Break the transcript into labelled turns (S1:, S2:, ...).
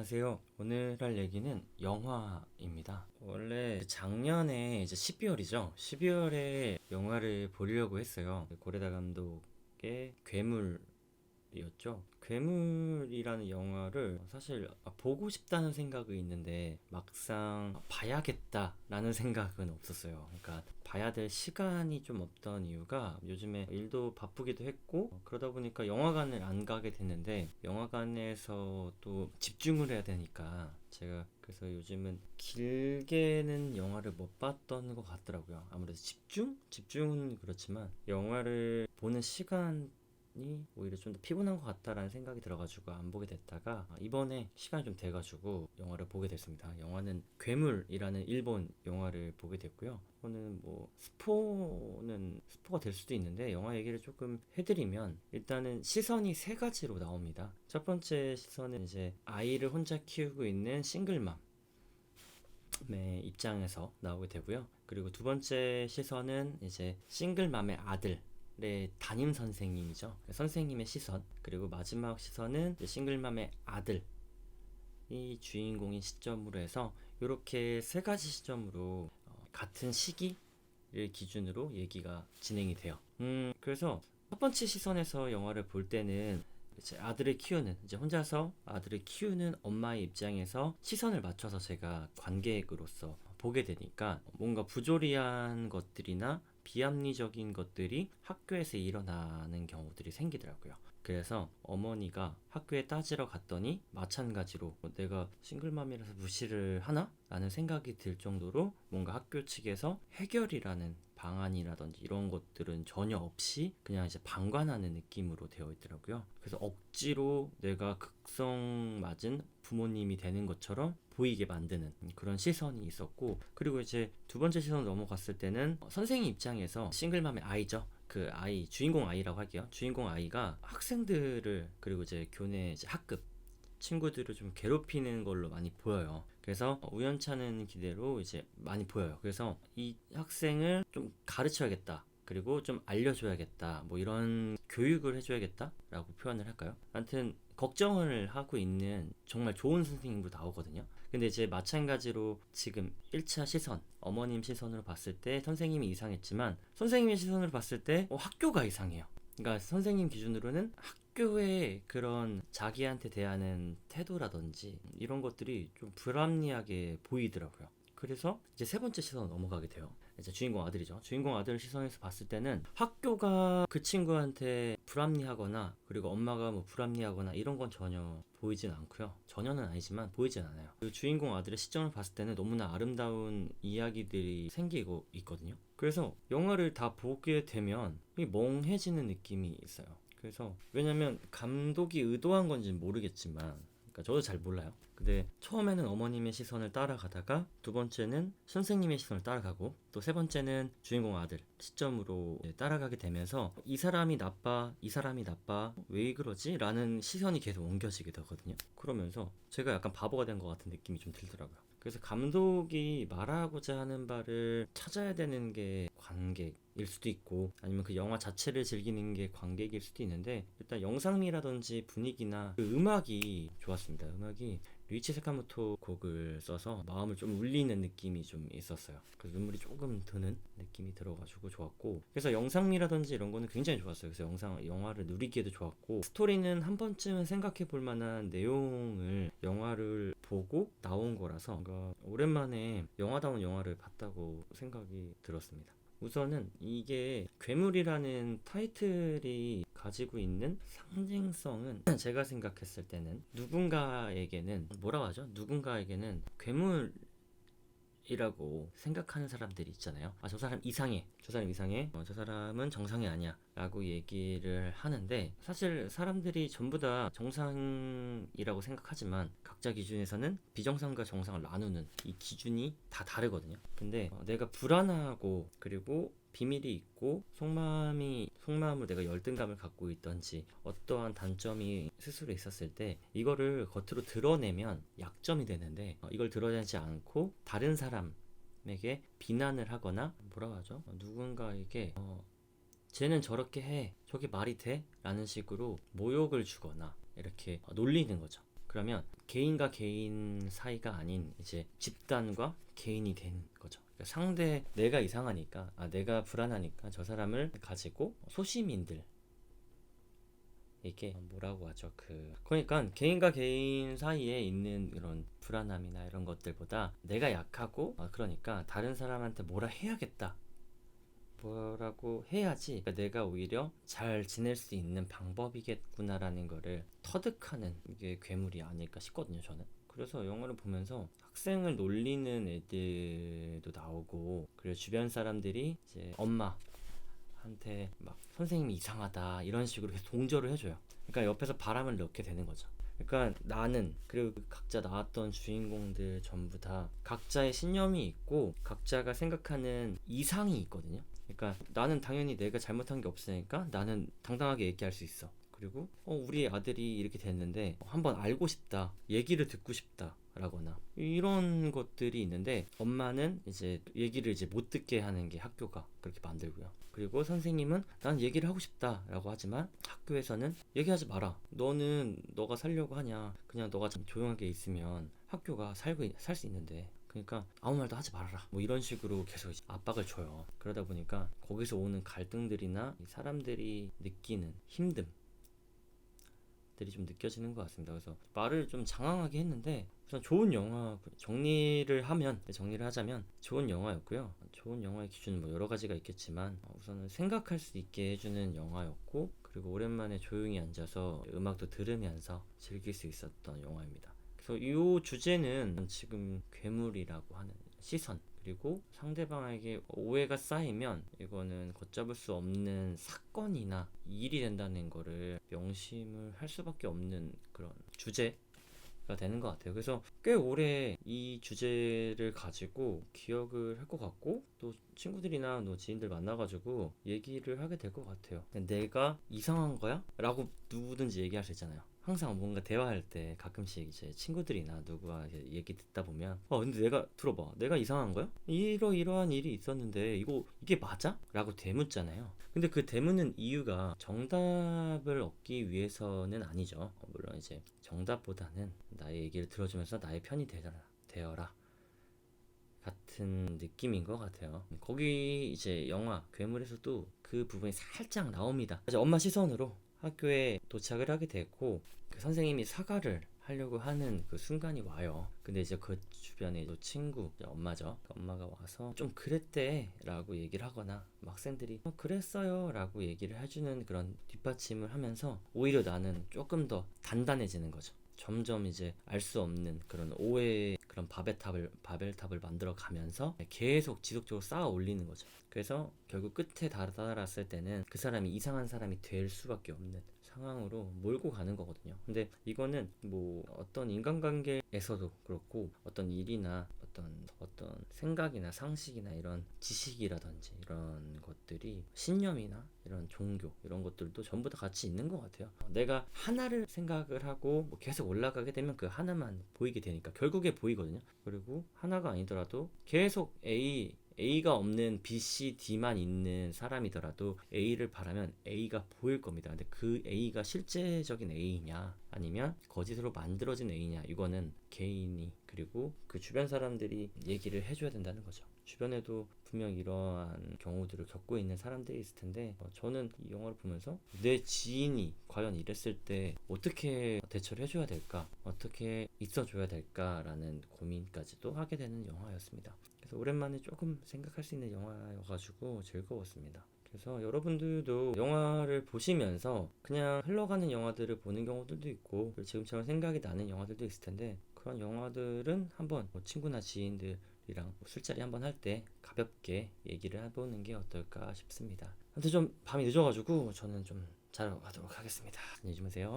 S1: 안녕하세요. 오늘 할 얘기는 영화입니다. 원래 작년에 이제 12월이죠. 12월에 영화를 보려고 했어요. 고레다 감독의 괴물이었죠. 괴물이라는 영화를 사실 보고 싶다는 생각이 있는데 막상 봐야겠다라는 생각은 없었어요. 그러니까 봐야 될 시간이 좀 없던 이유가 요즘에 일도 바쁘기도 했고 그러다 보니까 영화관을 안 가게 됐는데 영화관에서 또 집중을 해야 되니까 제가 그래서 요즘은 길게는 영화를 못 봤던 것 같더라고요. 아무래도 집중은 그렇지만 영화를 보는 시간이 오히려 좀 더 피곤한 것 같다라는 생각이 들어가지고 안 보게 됐다가 이번에 시간이 좀 돼가지고 영화를 보게 됐습니다. 영화는 괴물이라는 일본 영화를 보게 됐고요. 이거는 뭐 스포가 될 수도 있는데 영화 얘기를 조금 해드리면 일단은 시선이 세 가지로 나옵니다. 첫 번째 시선은 이제 아이를 혼자 키우고 있는 싱글맘의 입장에서 나오게 되고요. 그리고 두 번째 시선은 이제 싱글맘의 아들의 담임 선생님이죠. 선생님의 시선. 그리고 마지막 시선은 싱글맘의 아들 이 주인공인 시점으로 해서 이렇게 세 가지 시점으로 같은 시기를 기준으로 얘기가 진행이 돼요. 그래서 첫 번째 시선에서 영화를 볼 때는 이제 아들을 키우는 이제 혼자서 아들을 키우는 엄마의 입장에서 시선을 맞춰서 제가 관객으로서 보게 되니까 뭔가 부조리한 것들이나 비합리적인 것들이 학교에서 일어나는 경우들이 생기더라고요. 그래서 어머니가 학교에 따지러 갔더니 마찬가지로 내가 싱글맘이라서 무시를 하나? 라는 생각이 들 정도로 뭔가 학교 측에서 해결이라는 방안이라든지 이런 것들은 전혀 없이 그냥 이제 방관하는 느낌으로 되어 있더라고요. 그래서 억지로 내가 극성 맞은 부모님이 되는 것처럼 보이게 만드는 그런 시선이 있었고, 그리고 이제 두 번째 시선 넘어갔을 때는 선생님 입장에서 싱글맘의 아이죠. 그 아이, 주인공 아이라고 할게요. 주인공 아이가 학생들을, 그리고 이제 교내 이제 학급 친구들을 좀 괴롭히는 걸로 많이 보여요. 그래서 우연찮은 기대로 이제 많이 보여요. 그래서 이 학생을 좀 가르쳐야겠다. 그리고 좀 알려줘야겠다. 뭐 이런 교육을 해줘야겠다라고 표현을 할까요? 아무튼 걱정을 하고 있는 정말 좋은 선생님으로 나오거든요. 근데 이제 마찬가지로 지금 1차 시선, 어머님 시선으로 봤을 때 선생님이 이상했지만 선생님의 시선으로 봤을 때 학교가 이상해요. 그러니까 선생님 기준으로는 학교의 그런 자기한테 대하는 태도라든지 이런 것들이 좀 불합리하게 보이더라고요. 그래서 이제 세 번째 시선 넘어가게 돼요. 이제 주인공 아들이죠. 주인공 아들 시선에서 봤을 때는 학교가 그 친구한테 불합리하거나 그리고 엄마가 뭐 불합리하거나 이런 건 전혀 보이진 않고요. 전혀는 아니지만 보이진 않아요. 그 주인공 아들의 시점을 봤을 때는 너무나 아름다운 이야기들이 생기고 있거든요. 그래서 영화를 다 보게 되면 멍해지는 느낌이 있어요. 그래서 왜냐면 감독이 의도한 건지는 모르겠지만, 그러니까 저도 잘 몰라요. 근데 처음에는 어머님의 시선을 따라가다가 두 번째는 선생님의 시선을 따라가고 또 세 번째는 주인공 아들 시점으로 따라가게 되면서 이 사람이 나빠, 이 사람이 나빠, 왜 그러지? 라는 시선이 계속 옮겨지게 되거든요. 그러면서 제가 약간 바보가 된 것 같은 느낌이 좀 들더라고요. 그래서 감독이 말하고자 하는 바를 찾아야 되는 게 관객일 수도 있고 아니면 그 영화 자체를 즐기는 게 관객일 수도 있는데, 일단 영상미라든지 분위기나 그 음악이 좋았습니다. 음악이 류이치 세카모토 곡을 써서 마음을 좀 울리는 느낌이 좀 있었어요. 그래서 눈물이 조금 드는 느낌이 들어가지고 좋았고, 그래서 영상미라든지 이런 거는 굉장히 좋았어요. 그래서 영화를 누리기에도 좋았고, 스토리는 한 번쯤은 생각해 볼 만한 내용을 영화를 보고 나온 거라서 뭔가 오랜만에 영화다운 영화를 봤다고 생각이 들었습니다. 우선은 이게 괴물이라는 타이틀이 가지고 있는 상징성은 제가 생각했을 때는 누군가에게는 뭐라고 하죠? 누군가에게는 괴물이라고 생각하는 사람들이 있잖아요. 저 사람 이상해. 저 사람 이상해. 저 사람은 정상이 아니야. 라고 얘기를 하는데, 사실 사람들이 전부 다 정상이라고 생각하지만 각자 기준에서는 비정상과 정상을 나누는 이 기준이 다 다르거든요. 근데 내가 불안하고 그리고 비밀이 있고 속마음으로 내가 열등감을 갖고 있던지 어떠한 단점이 스스로 있었을 때 이거를 겉으로 드러내면 약점이 되는데, 이걸 드러내지 않고 다른 사람에게 비난을 하거나 뭐라고 하죠? 누군가에게 쟤는 저렇게 해, 저게 말이 돼? 라는 식으로 모욕을 주거나 이렇게 놀리는 거죠. 그러면 개인과 개인 사이가 아닌 이제 집단과 개인이 된 거죠. 그러니까 상대 내가 이상하니까 내가 불안하니까 저 사람을 가지고 소시민들 이게 뭐라고 하죠? 그러니까 개인과 개인 사이에 있는 이런 불안함이나 이런 것들보다 내가 약하고 그러니까 다른 사람한테 뭐라 해야겠다. 뭐라고 해야지 그러니까 내가 오히려 잘 지낼 수 있는 방법이겠구나라는 거를 터득하는 이게 괴물이 아닐까 싶거든요, 저는. 그래서 영화를 보면서 학생을 놀리는 애들도 나오고 그리고 주변 사람들이 이제 엄마한테 막 선생님이 이상하다 이런 식으로 계속 동조를 해줘요. 그러니까 옆에서 바람을 넣게 되는 거죠. 그러니까 나는 그리고 각자 나왔던 주인공들 전부 다 각자의 신념이 있고 각자가 생각하는 이상이 있거든요. 그러니까 나는 당연히 내가 잘못한 게 없으니까 나는 당당하게 얘기할 수 있어. 그리고 우리 아들이 이렇게 됐는데 한번 알고 싶다, 얘기를 듣고 싶다 라거나 이런 것들이 있는데 엄마는 이제 얘기를 이제 못 듣게 하는 게 학교가 그렇게 만들고요. 그리고 선생님은 난 얘기를 하고 싶다 라고 하지만 학교에서는 얘기하지 마라, 너는 너가 살려고 하냐, 그냥 너가 좀 조용하게 있으면 학교가 살 수 있는데 그러니까 아무 말도 하지 말아라 뭐 이런 식으로 계속 압박을 줘요. 그러다 보니까 거기서 오는 갈등들이나 사람들이 느끼는 힘듦 들이 좀 느껴지는 것 같습니다. 그래서 말을 좀 장황하게 했는데 우선 좋은 영화, 정리를 하자면 좋은 영화였고요. 좋은 영화의 기준은 뭐 여러 가지가 있겠지만 우선은 생각할 수 있게 해주는 영화였고 그리고 오랜만에 조용히 앉아서 음악도 들으면서 즐길 수 있었던 영화입니다. 그래서 이 주제는 지금 괴물이라고 하는 시선 그리고 상대방에게 오해가 쌓이면 이거는 걷잡을 수 없는 사건이나 일이 된다는 거를 명심을 할 수밖에 없는 그런 주제가 되는 것 같아요. 그래서 꽤 오래 이 주제를 가지고 기억을 할 것 같고 또 친구들이나 지인들 만나가지고 얘기를 하게 될 것 같아요. 내가 이상한 거야? 라고 누구든지 얘기할 수 있잖아요. 항상 뭔가 대화할 때 가끔씩 이제 친구들이나 누구와 얘기 듣다 보면 근데 내가 들어봐, 내가 이상한 거야? 이러이러한 일이 있었는데 이게 맞아? 라고 되묻잖아요. 근데 그 되묻는 이유가 정답을 얻기 위해서는 아니죠. 물론 이제 정답보다는 나의 얘기를 들어주면서 나의 편이 되어라 같은 느낌인 것 같아요. 거기 이제 영화 괴물에서도 그 부분이 살짝 나옵니다. 이제 엄마 시선으로 학교에 도착을 하게 됐고 그 선생님이 사과를 하려고 하는 그 순간이 와요. 근데 이제 그 주변에 또 친구, 엄마죠. 엄마가 와서 좀 그랬대 라고 얘기를 하거나 학생들이 그랬어요 라고 얘기를 해주는 그런 뒷받침을 하면서 오히려 나는 조금 더 단단해지는 거죠. 점점 이제 알 수 없는 그런 오해의 그런 바벨탑을 만들어 가면서 계속 지속적으로 쌓아 올리는 거죠. 그래서 결국 끝에 달았을 때는 그 사람이 이상한 사람이 될 수밖에 없는 상황으로 몰고 가는 거거든요. 근데 이거는 뭐 어떤 인간관계에서도 그렇고 어떤 일이나 어떤 생각이나 상식이나 이런 지식이라든지 이런 것들이 신념이나 이런 종교 이런 것들도 전부 다 같이 있는 것 같아요. 내가 하나를 생각을 하고 뭐 계속 올라가게 되면 그 하나만 보이게 되니까 결국에 보이거든요. 그리고 하나가 아니더라도 계속 A가 없는 B, C, D만 있는 사람이더라도 A를 바라면 A가 보일 겁니다. 근데 그 A가 실제적인 A냐 아니면 거짓으로 만들어진 A냐 이거는 개인이 그리고 그 주변 사람들이 얘기를 해줘야 된다는 거죠. 주변에도 분명 이러한 경우들을 겪고 있는 사람들이 있을 텐데 저는 이 영화를 보면서 내 지인이 과연 이랬을 때 어떻게 대처를 해줘야 될까, 어떻게 있어줘야 될까라는 고민까지도 하게 되는 영화였습니다. 그래서 오랜만에 조금 생각할 수 있는 영화여가지고 즐거웠습니다. 그래서 여러분들도 영화를 보시면서 그냥 흘러가는 영화들을 보는 경우들도 있고 지금처럼 생각이 나는 영화들도 있을 텐데 그런 영화들은 한번 친구나 지인들이랑 술자리 한번 할 때 가볍게 얘기를 해보는 게 어떨까 싶습니다. 아무튼 좀 밤이 늦어가지고 저는 좀 자러 가도록 하겠습니다. 안녕히 주무세요.